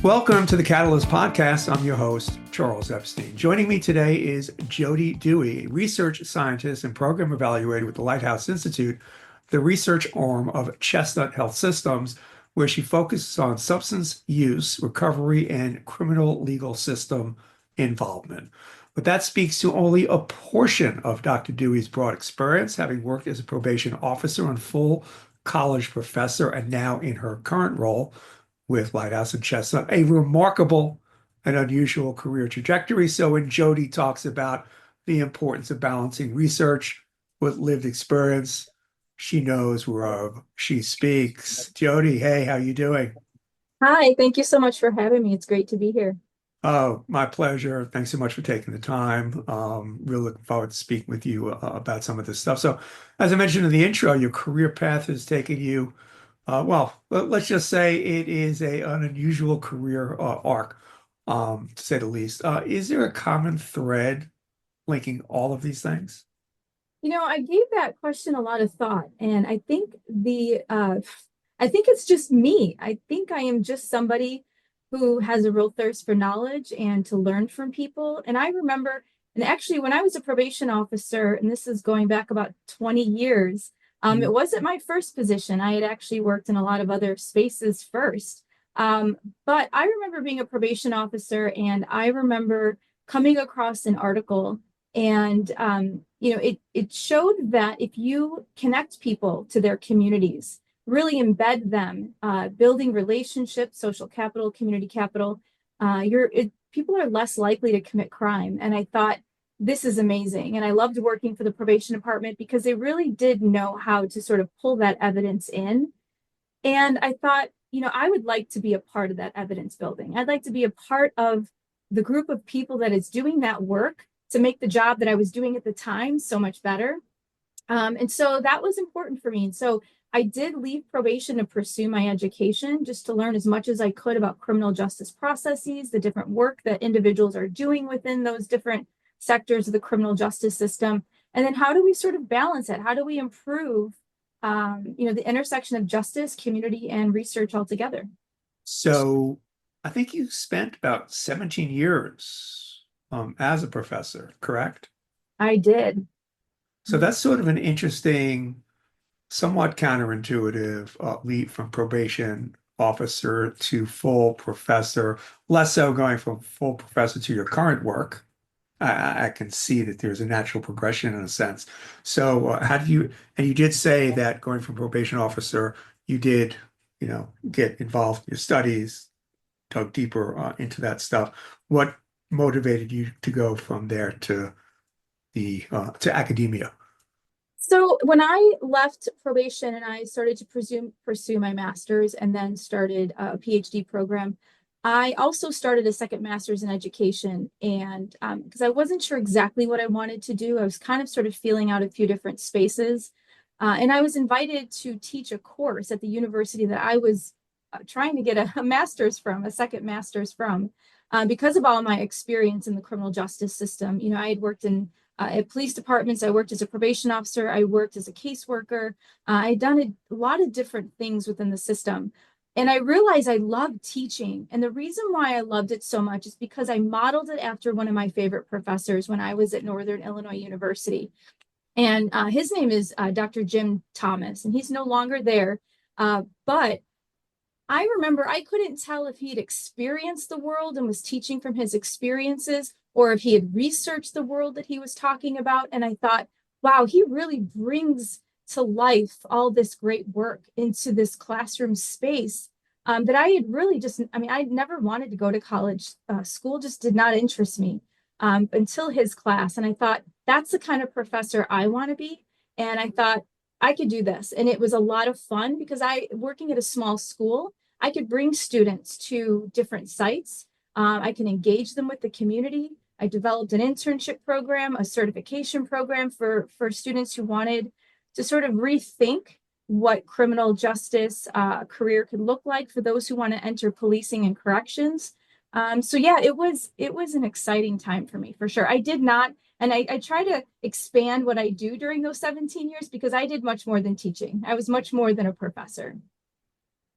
Welcome to the Catalyst Podcast. I'm your host, Charles Epstein. Joining me today is Jodie Dewey, a research scientist and program evaluator with the Lighthouse Institute, the research arm of Chestnut Health Systems, where she focuses on substance use, recovery, and criminal legal system involvement. But that speaks to only a portion of Dr. Dewey's broad experience, having worked as a probation officer and full college professor, and now in her current role with Lighthouse and Chestnut, a remarkable and unusual career trajectory. So when Jodie talks about the importance of balancing research with lived experience, she knows whereof she speaks. Jodie, hey, how you doing? Hi, thank you so much for having me. It's great to be here. Oh, my pleasure. Thanks so much for taking the time. Really looking forward to speaking with you about some of this stuff. So, as I mentioned in the intro, your career path has taken you, let's just say it is an unusual career arc, to say the least. Is there a common thread linking all of these things? I gave that question a lot of thought, and I think it's just me. I think I am just somebody who has a real thirst for knowledge and to learn from people. And I remember, and actually, when I was a probation officer, and this is going back about 20 years, it wasn't my first position. I had actually worked in a lot of other spaces first. Um, but I remember being a probation officer, and I remember coming across an article, and it showed that if you connect people to their communities, really embed them, building relationships, social capital, community capital, people are less likely to commit crime. And I thought, this is amazing. And I loved working for the probation department because they really did know how to sort of pull that evidence in. And I thought, I would like to be a part of that evidence building. I'd like to be a part of the group of people that is doing that work to make the job that I was doing at the time so much better. And so that was important for me. And so I did leave probation to pursue my education, just to learn as much as I could about criminal justice processes, the different work that individuals are doing within those different sectors of the criminal justice system. And then how do we sort of balance it? How do we improve, the intersection of justice, community, and research altogether? So, I think you spent about 17 years as a professor, correct? I did. So that's sort of an interesting, somewhat counterintuitive leap from probation officer to full professor, less so going from full professor to your current work. I can see that there's a natural progression in a sense. So how do you, and you did say that going from probation officer, you did, get involved in your studies, dug deeper into that stuff. What motivated you to go from there to to academia? So when I left probation and I started to pursue my master's and then started a PhD program, I also started a second master's in education. And because I wasn't sure exactly what I wanted to do, I was kind of sort of feeling out a few different spaces. And I was invited to teach a course at the university that I was trying to get a master's from, a second master's from, because of all my experience in the criminal justice system. I had worked in at police departments. I worked as a probation officer. I worked as a caseworker. I'd done a lot of different things within the system. And I realized I loved teaching. And the reason why I loved it so much is because I modeled it after one of my favorite professors when I was at Northern Illinois University. And his name is Dr. Jim Thomas, and he's no longer there. But I remember I couldn't tell if he had experienced the world and was teaching from his experiences, or if he had researched the world that he was talking about. And I thought, wow, he really brings to life all this great work into this classroom space, that I had really just, I never wanted to go to college. School just did not interest me until his class. And I thought, that's the kind of professor I want to be. And I thought, I could do this. And it was a lot of fun because working at a small school, I could bring students to different sites. I can engage them with the community. I developed an internship program, a certification program for students who wanted to sort of rethink what criminal justice career could look like for those who want to enter policing and corrections. So yeah, it was an exciting time for me for sure. I did not, and I try to expand what I do during those 17 years because I did much more than teaching. I was much more than a professor.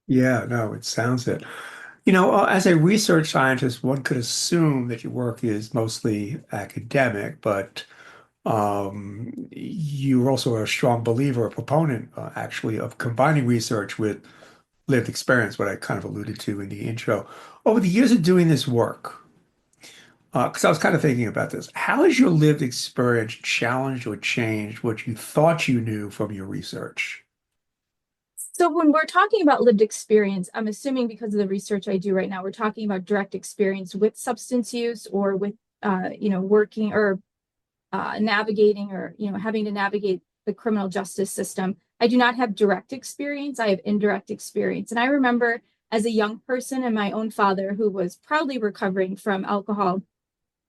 Yeah, no, it sounds it. As a research scientist, one could assume that your work is mostly academic, but you're also a strong believer, a proponent, actually, of combining research with lived experience, what I kind of alluded to in the intro. Over the years of doing this work, because I was kind of thinking about this, how has your lived experience challenged or changed what you thought you knew from your research? So when we're talking about lived experience, I'm assuming because of the research I do right now, we're talking about direct experience with substance use or with, working or navigating or, having to navigate the criminal justice system. I do not have direct experience. I have indirect experience. And I remember as a young person and my own father, who was proudly recovering from alcohol,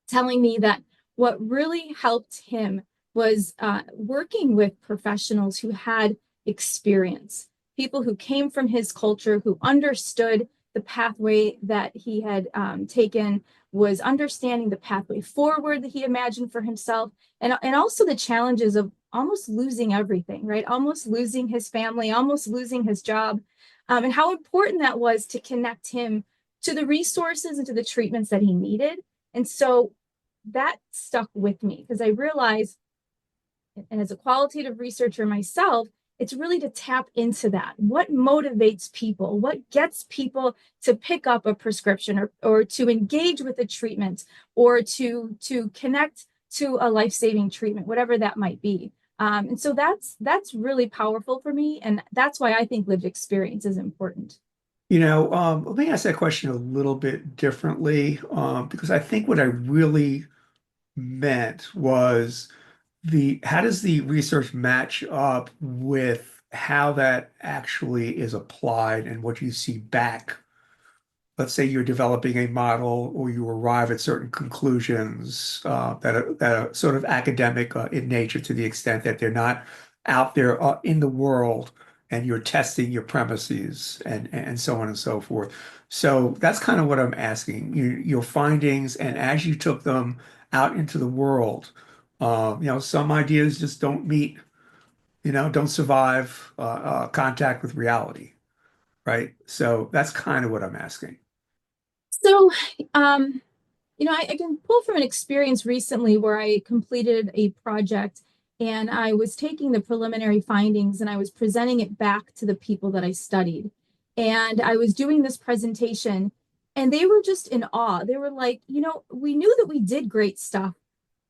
telling me that what really helped him was working with professionals who had experience, people who came from his culture, who understood the pathway that he had taken, was understanding the pathway forward that he imagined for himself, and also the challenges of almost losing everything, right? Almost losing his family, almost losing his job, and how important that was to connect him to the resources and to the treatments that he needed. And so that stuck with me because I realized, and as a qualitative researcher myself, it's really to tap into that. What motivates people? What gets people to pick up a prescription or to engage with a treatment or to connect to a life-saving treatment, whatever that might be. And so that's really powerful for me. And that's why I think lived experience is important. Let me ask that question a little bit differently, because I think what I really meant was the how does the research match up with how that actually is applied and what you see back. Let's say you're developing a model or you arrive at certain conclusions that are sort of academic in nature to the extent that they're not out there in the world and you're testing your premises and so on and so forth. So that's kind of what I'm asking. Your findings, and as you took them out into the world, some ideas just don't meet, don't survive contact with reality, right? So that's kind of what I'm asking. So, um, I can pull from an experience recently where I completed a project and I was taking the preliminary findings and I was presenting it back to the people that I studied. And I was doing this presentation and they were just in awe. They were like, we knew that we did great stuff.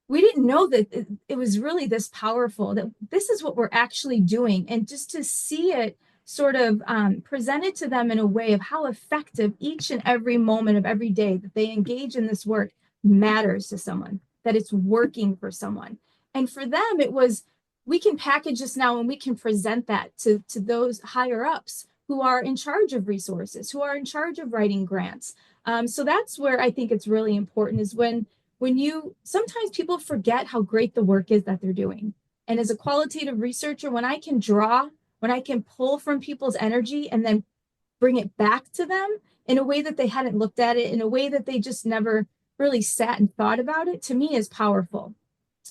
We didn't know that it was really this powerful, that this is what we're actually doing. And just to see it sort of presented to them in a way of how effective each and every moment of every day that they engage in this work matters to someone, that it's working for someone. And for them, it was, we can package this now and we can present that to those higher ups who are in charge of resources, who are in charge of writing grants. So that's where I think it's really important is when you sometimes people forget how great the work is that they're doing. And as a qualitative researcher, when I can pull from people's energy and then bring it back to them in a way that they hadn't looked at it, in a way that they just never really sat and thought about it, to me is powerful.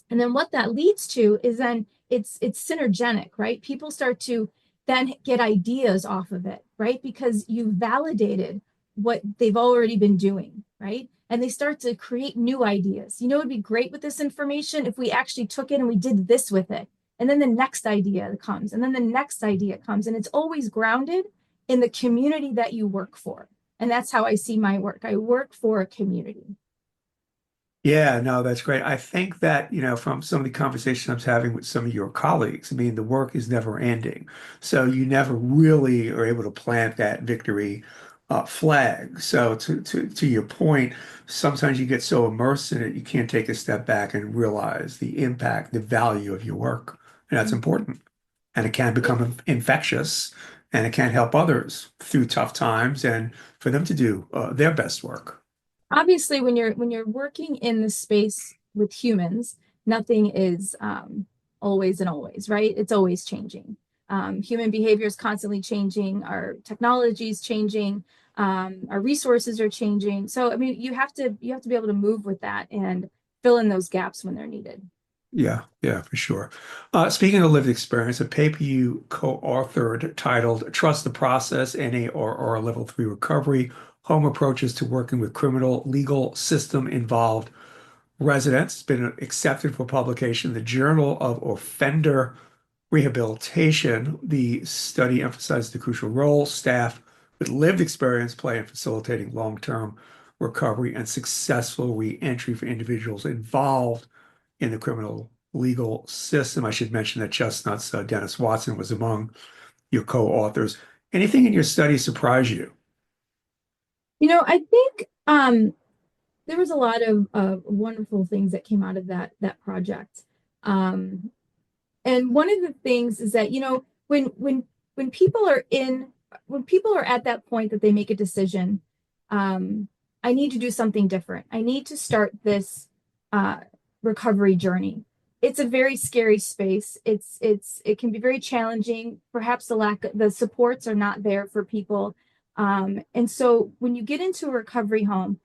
And then what that leads to is then it's synergenic, right? People start to then get ideas off of it, right? Because you validated what they've already been doing, right? And they start to create new ideas. It'd be great with this information if we actually took it and we did this with it. And then the next idea comes, and then the next idea comes, and it's always grounded in the community that you work for. And that's how I see my work. I work for a community. Yeah, no, that's great. I think that, from some of the conversations I was having with some of your colleagues, I mean, the work is never ending. So you never really are able to plant that victory flag. So to your point, sometimes you get so immersed in it, you can't take a step back and realize the impact, the value of your work. And that's important. And it can Yeah. become infectious and it can help others through tough times and for them to do their best work. Obviously when you're working in the space with humans, nothing is always and always, right? It's always changing. Human behavior is constantly changing, our technology is changing, our resources are changing. So I mean you have to be able to move with that and fill in those gaps when they're needed. Yeah, yeah, for sure. Speaking of lived experience, a paper you co-authored titled "Trust the Process: NA or Level 3 Recovery, home approaches to working with criminal legal system involved residents. It's been accepted for publication in the Journal of Offender Rehabilitation. The study emphasized the crucial role staff with lived experience play in facilitating long-term recovery and successful re-entry for individuals involved in the criminal legal system. I should mention that Chestnut's Dennis Watson was among your co-authors. Anything in your study surprise you? I think there was a lot of wonderful things that came out of that project. Um, and one of the things is that, when people are at that point that they make a decision, I need to do something different. I need to start this uh, recovery journey. It's a very scary space. It can be very challenging. Perhaps the supports are not there for people. And so when you get into a recovery home,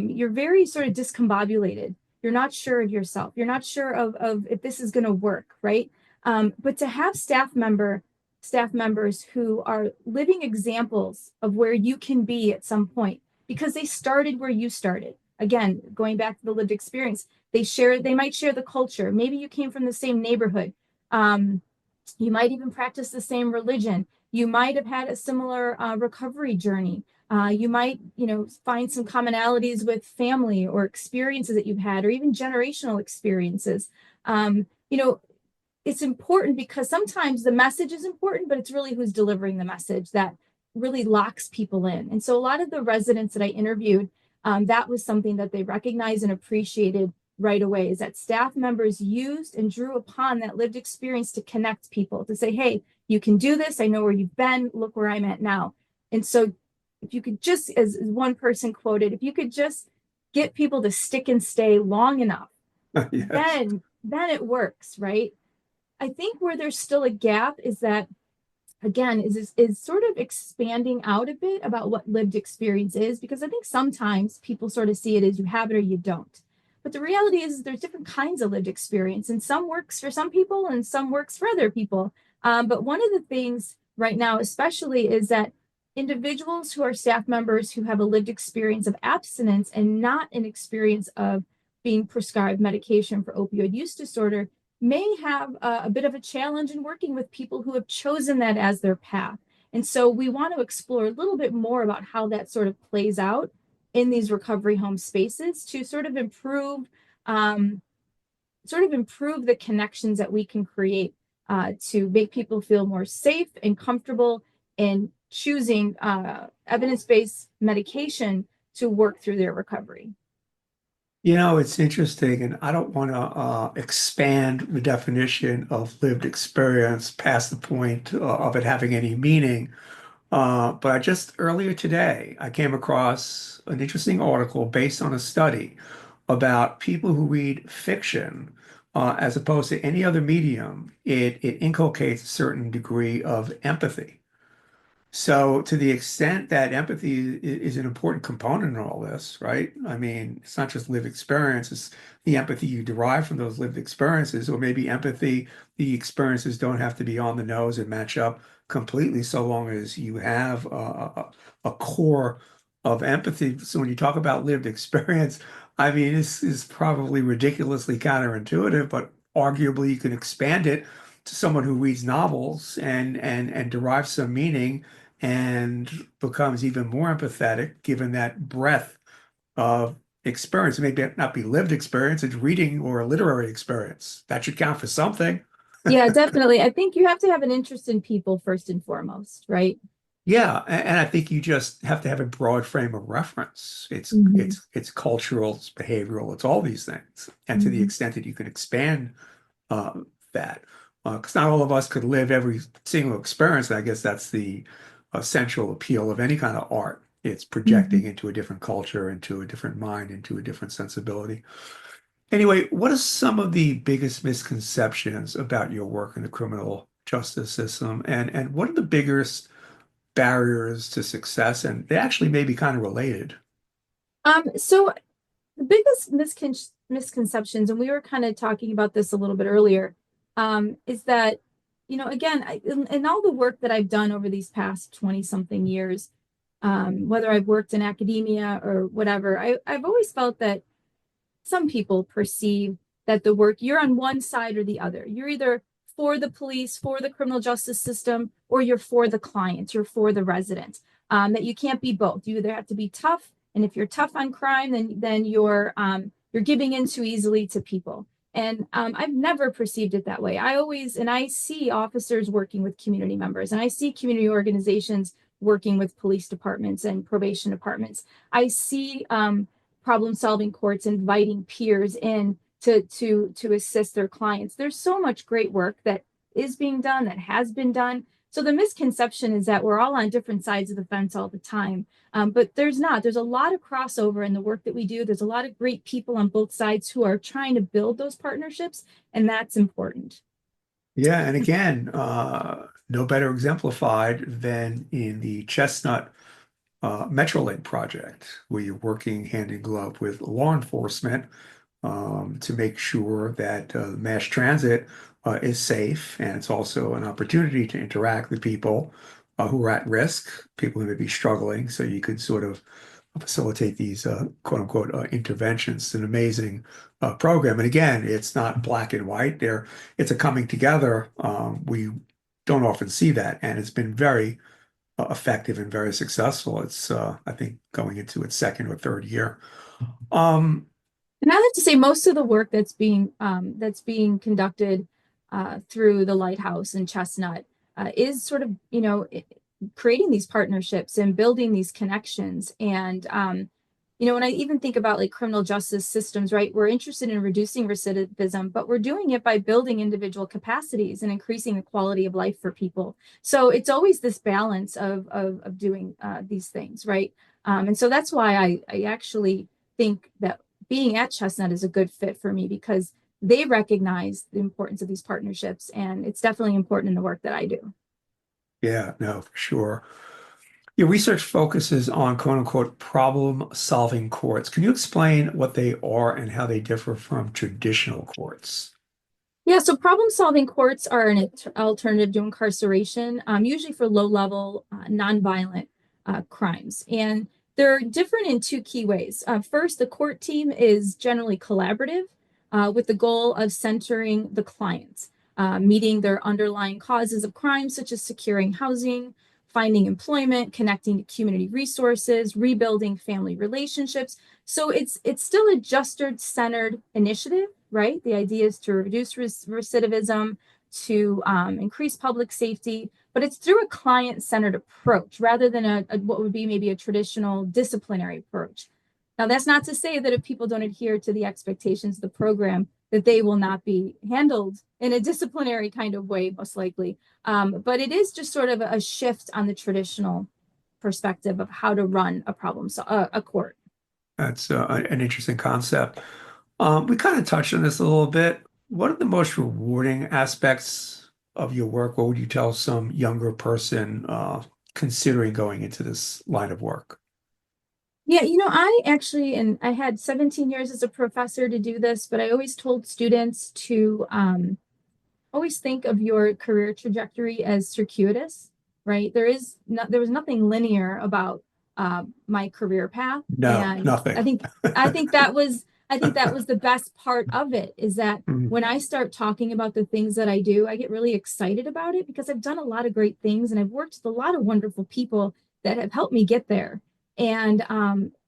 you're very sort of discombobulated. You're not sure of yourself. You're not sure of if this is going to work, right? But to have staff members who are living examples of where you can be at some point because they started where you started. Again, going back to the lived experience, they might share the culture. Maybe you came from the same neighborhood. You might even practice the same religion. You might have had a similar recovery journey. You might, find some commonalities with family or experiences that you've had, or even generational experiences. It's important because sometimes the message is important, but it's really who's delivering the message that really locks people in. And so a lot of the residents that I interviewed, that was something that they recognized and appreciated right away, is that staff members used and drew upon that lived experience to connect people, to say, hey, you can do this. I know where you've been. Look where I'm at now. And so if you could just, as one person quoted, if you could just get people to stick and stay long enough, Yes. then it works, right? I think where there's still a gap is that, again, is sort of expanding out a bit about what lived experience is, because I think sometimes people sort of see it as you have it or you don't. But the reality is there's different kinds of lived experience, and some works for some people and some works for other people. But one of the things right now, especially, is that individuals who are staff members who have a lived experience of abstinence and not an experience of being prescribed medication for opioid use disorder may have a bit of a challenge in working with people who have chosen that as their path. And so we want to explore a little bit more about how that sort of plays out in these recovery home spaces to um, sort of improve the connections that we can create to make people feel more safe and comfortable in choosing evidence-based medication to work through their recovery. It's interesting, and I don't want to expand the definition of lived experience past the point of it having any meaning. But I just earlier today, I came across an interesting article based on a study about people who read fiction as opposed to any other medium. It inculcates a certain degree of empathy. So, to the extent that empathy is an important component in all this, right? I mean, it's not just lived experience, it's the empathy you derive from those lived experiences, or maybe empathy, the experiences don't have to be on the nose and match up completely, so long as you have a core of empathy. So, when you talk about lived experience, I mean, this is probably ridiculously counterintuitive, but arguably you can expand it to someone who reads novels and derives some meaning and becomes even more empathetic given that breadth of experience. It may not be lived experience, it's reading or a literary experience. That should count for something. Yeah, definitely. I think you have to have an interest in people first and foremost, right? Yeah, and I think you just have to have a broad frame of reference. It's Mhm. it's it's cultural, it's behavioral, it's all these things. And to the Mhm. extent that you can expand uh, that, because not all of us could live every single experience. I guess that's the essential appeal of any kind of art. It's projecting Mhm. into a different culture, into a different mind, into a different sensibility. Anyway, what are some of the biggest misconceptions about your work in the criminal justice system, and what are the biggest barriers to success? And they actually may be kind of related. So the biggest misconceptions, and we were kind of talking about this a little bit earlier, is that, again, in all the work that I've done over these past 20 something years, whether I've worked in academia or whatever, I've always felt that some people perceive that the work, you're on one side or the other. You're either for the police, for the criminal justice system, or you're for the clients, you're for the resident. That you can't be both. You either have to be tough, and if you're tough on crime, then you're giving in too easily to people. And I've never perceived it that way. I see officers working with community members, and I see community organizations working with police departments and probation departments. I see problem solving courts inviting peers in to assist their clients. There's so much great work that is being done, that has been done. So the misconception is that we're all on different sides of the fence all the time. But there's not. There's a lot of crossover in the work that we do. There's a lot of great people on both sides who are trying to build those partnerships, and that's important. Yeah, and again, no better exemplified than in the Chestnut Metrolink project, where you're working hand in glove with law enforcement to make sure that mass transit is safe, and it's also an opportunity to interact with people who are at risk, people who may be struggling. So you could sort of facilitate these quote unquote interventions. It's an amazing program. And again, it's not black and white. It's a coming together. We don't often see that, and it's been very effective and very successful. It's I think going into its second or third year. Um, And I have to say, most of the work that's being conducted through the Lighthouse and Chestnut is sort of, creating these partnerships and building these connections. And when I even think about like criminal justice systems, right, we're interested in reducing recidivism, but we're doing it by building individual capacities and increasing the quality of life for people. So it's always this balance of doing these things, right? And so that's why I actually think that being at Chestnut is a good fit for me, because they recognize the importance of these partnerships, and it's definitely important in the work that I do. yeah, no, for sure. Your research focuses on quote unquote problem solving courts. Can you explain what they are and how they differ from traditional courts? Yeah, so problem solving courts are an alternative to incarceration, usually for low level, nonviolent crimes. And they're different in two key ways. First, the court team is generally collaborative with the goal of centering the clients, meeting their underlying causes of crime, such as securing housing, finding employment, connecting to community resources, rebuilding family relationships. So it's still a justice-centered initiative, right? The idea is to reduce recidivism, to increase public safety, but it's through a client-centered approach rather than what would be maybe a traditional disciplinary approach. Now, that's not to say that if people don't adhere to the expectations of the program, that they will not be handled in a disciplinary kind of way, most likely. But it is just sort of a shift on the traditional perspective of how to run a court. That's an interesting concept. We kind of touched on this a little bit. What are the most rewarding aspects of your work? What would you tell some younger person considering going into this line of work? Yeah, and I had 17 years as a professor to do this, but I always told students to always think of your career trajectory as circuitous, right? There was nothing linear about my career path, No, and nothing. I think that was the best part of it, is that Mm, when I start talking about the things that I do, I get really excited about it because I've done a lot of great things and I've worked with a lot of wonderful people that have helped me get there, and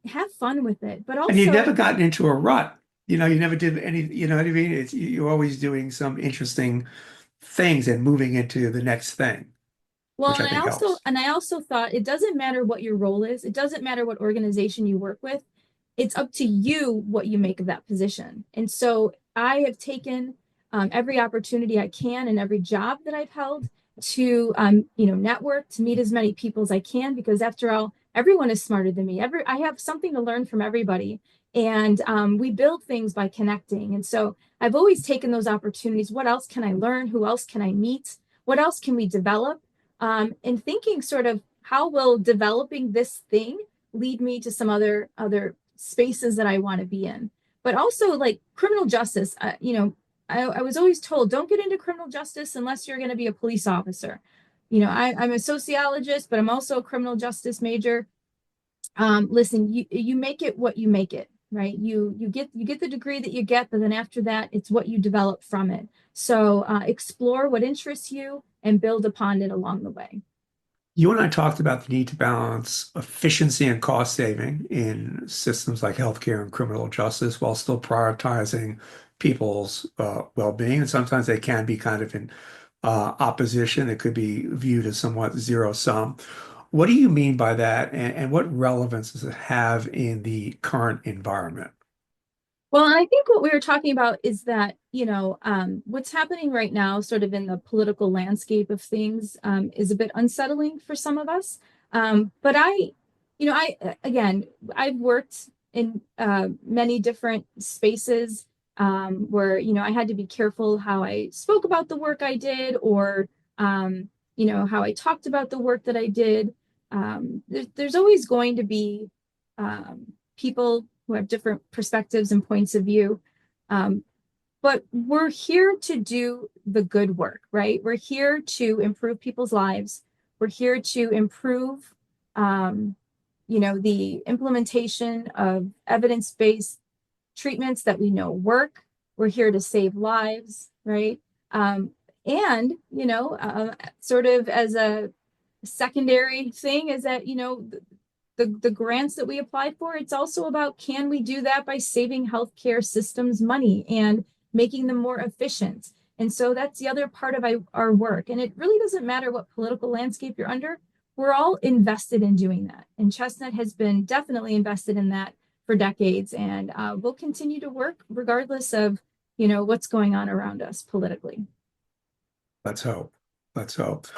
have fun with it. But And you also, never gotten into a rut. You never did any, you know what I mean? You're always doing some interesting things and moving into the next thing, well, which I think helps. and I also thought it doesn't matter what your role is. It doesn't matter what organization you work with. It's up to you what you make of that position. And so I have taken every opportunity I can and every job that I've held to network, to meet as many people as I can, because after all, everyone is smarter than me. I have something to learn from everybody. And we build things by connecting. And so I've always taken those opportunities. What else can I learn? Who else can I meet? What else can we develop? And thinking sort of, how will developing this thing lead me to some other spaces that I want to be in? But also, like criminal justice, I was always told, don't get into criminal justice unless you're going to be a police officer. I'm a sociologist, but I'm also a criminal justice major. Listen, you make it what you make it, right? You get the degree that you get, but then after that, it's what you develop from it. So explore what interests you and build upon it along the way. You and I talked about the need to balance efficiency and cost saving in systems like healthcare and criminal justice while still prioritizing people's well-being. And sometimes they can be kind of in opposition. It could be viewed as somewhat zero sum. What do you mean by that, and what relevance does it have in the current environment? Well, and I think what we were talking about is that, what's happening right now, sort of in the political landscape of things, is a bit unsettling for some of us. But again, I've worked in many different spaces where, I had to be careful how I spoke about the work I did, or, how I talked about the work that I did. There's always going to be people who have different perspectives and points of view. But we're here to do the good work, right? We're here to improve people's lives. We're here to improve, the implementation of evidence-based treatments that we know work. We're here to save lives, right? And, sort of as a secondary thing is that, the grants that we apply for, it's also about, can we do that by saving healthcare systems money and making them more efficient? And so that's the other part of our work. And it really doesn't matter what political landscape you're under. We're all invested in doing that. And Chestnut has been definitely invested in that for decades. And we'll continue to work regardless of, what's going on around us politically. Let's hope. Let's hope.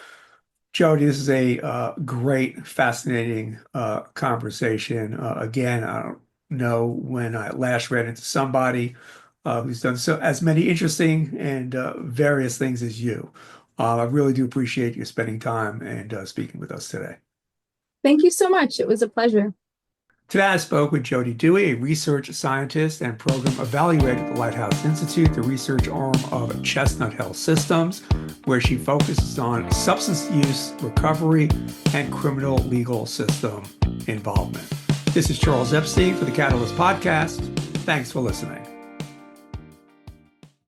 Jodie, this is a great, fascinating conversation. Again, I don't know when I last ran into somebody who's done so as many interesting and various things as you. I really do appreciate you spending time and speaking with us today. Thank you so much. It was a pleasure. Today, I spoke with Jodie Dewey, a research scientist and program evaluator at the Lighthouse Institute, the research arm of Chestnut Health Systems, where she focuses on substance use recovery and criminal legal system involvement. This is Charles Epstein for the Catalyst Podcast. Thanks for listening.